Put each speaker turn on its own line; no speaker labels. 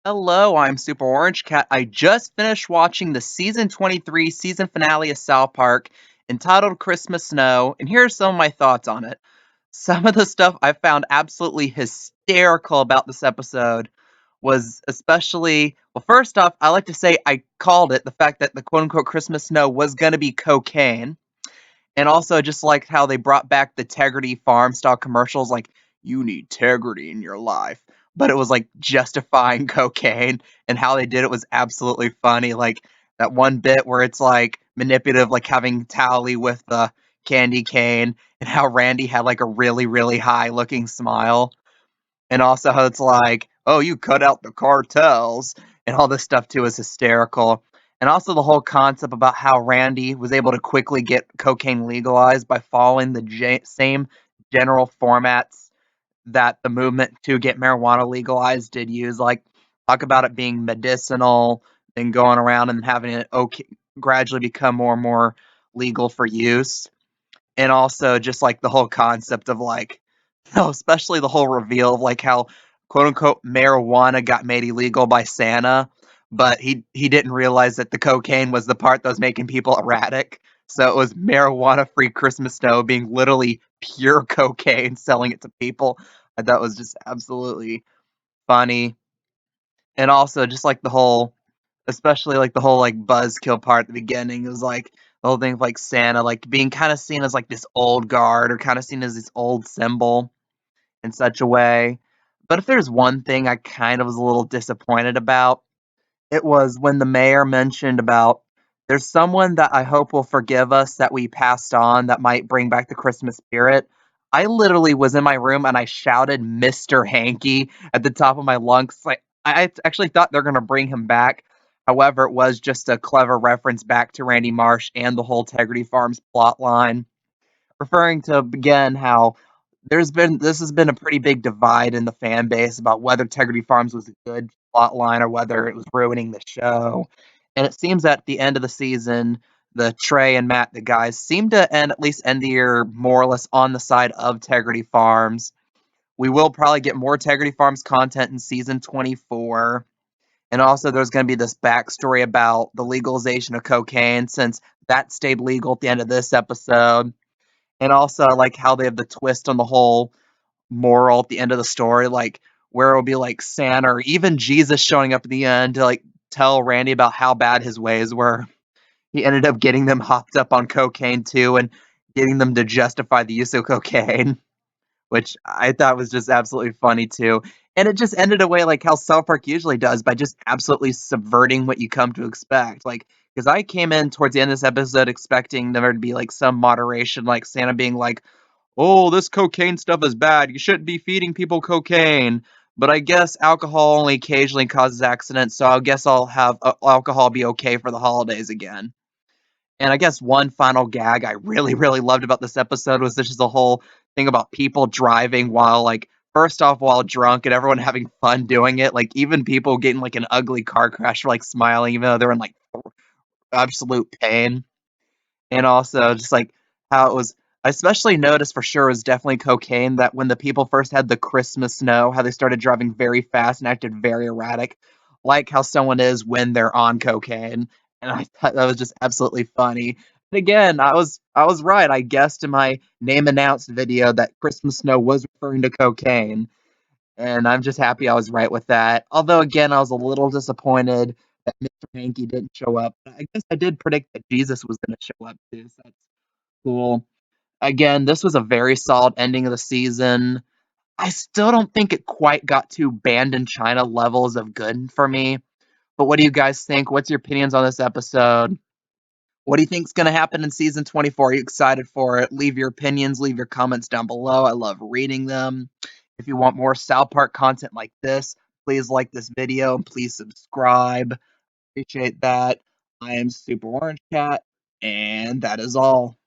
Hello, I'm Super Orange Cat. I just finished watching the season 23 season finale of South Park entitled Christmas Snow, and here are some of my thoughts on it. Some of the stuff I found absolutely hysterical about this episode was especially, well, first off, I like to say I called it the fact that the quote unquote Christmas snow was going to be cocaine. And also just like how they brought back the Tegridy Farm style commercials, like, you need Tegridy in your life. But it was like justifying cocaine, and how they did it was absolutely funny. Like that one bit where it's like manipulative, like having Tally with the candy cane, and how Randy had like a really, really high looking smile. And also how it's like, oh, you cut out the cartels, and all this stuff too is hysterical. And also the whole concept about how Randy was able to quickly get cocaine legalized by following the same general formats that the movement to get marijuana legalized did use. Like, talk about it being medicinal, then going around and having it gradually become more and more legal for use. And also just like the whole concept of like, no, especially the whole reveal of like how quote unquote marijuana got made illegal by Santa, but he didn't realize that the cocaine was the part that was making people erratic. So it was marijuana free Christmas snow being literally pure cocaine selling it to people. I thought was just absolutely funny. And also just like the whole, especially like the whole like buzzkill part at the beginning, it was like the whole thing of like Santa like being kind of seen as like this old guard, or kind of seen as this old symbol in such a way. But if there's one thing I kind of was a little disappointed about, it was when the mayor mentioned about there's someone that I hope will forgive us that we passed on that might bring back the Christmas spirit. I literally was in my room and I shouted Mr. Hanky at the top of my lungs. Like, I actually thought they're going to bring him back. However, it was just a clever reference back to Randy Marsh and the whole Tegridy Farms plot line, referring to again how this has been a pretty big divide in the fan base about whether Integrity Farms was a good plot line or whether it was ruining the show. And it seems that at the end of the season, the Trey and Matt, the guys, seem to end at least end the year more or less on the side of Integrity Farms. We will probably get more Integrity Farms content in season 24. And also, there's going to be this backstory about the legalization of cocaine, since that stayed legal at the end of this episode. And also, I like how they have the twist on the whole moral at the end of the story, like where it'll be like Santa or even Jesus showing up at the end to like tell Randy about how bad his ways were. He ended up getting them hopped up on cocaine too, and getting them to justify the use of cocaine, which I thought was just absolutely funny too. And it just ended away like how South Park usually does, by just absolutely subverting what you come to expect. Like, because I came in towards the end of this episode expecting there to be like some moderation, like Santa being like, oh, this cocaine stuff is bad. You shouldn't be feeding people cocaine. But I guess alcohol only occasionally causes accidents, so I guess I'll have alcohol be okay for the holidays again. And I guess one final gag I really, really loved about this episode was just the whole thing about people driving while, like, first off, while drunk and everyone having fun doing it. Like, even people getting, like, an ugly car crash, like, smiling, even though they're in, like, absolute pain. And also just like how it was, I especially noticed for sure was definitely cocaine, that when the people first had the Christmas snow, how they started driving very fast and acted very erratic, like how someone is when they're on cocaine. And I thought that was just absolutely funny. And again, I was right. I guessed in my name announced video that Christmas snow was referring to cocaine. And I'm just happy I was right with that. Although again, I was a little disappointed that Mr. Hanky didn't show up. I guess I did predict that Jesus was going to show up too, so that's cool. Again, this was a very solid ending of the season. I still don't think it quite got to Band in China levels of good for me. But what do you guys think? What's your opinions on this episode? What do you think's going to happen in season 24? Are you excited for it? Leave your opinions, leave your comments down below. I love reading them. If you want more South Park content like this, please like this video and please subscribe. Appreciate that. I am Super Orange Cat, and that is all.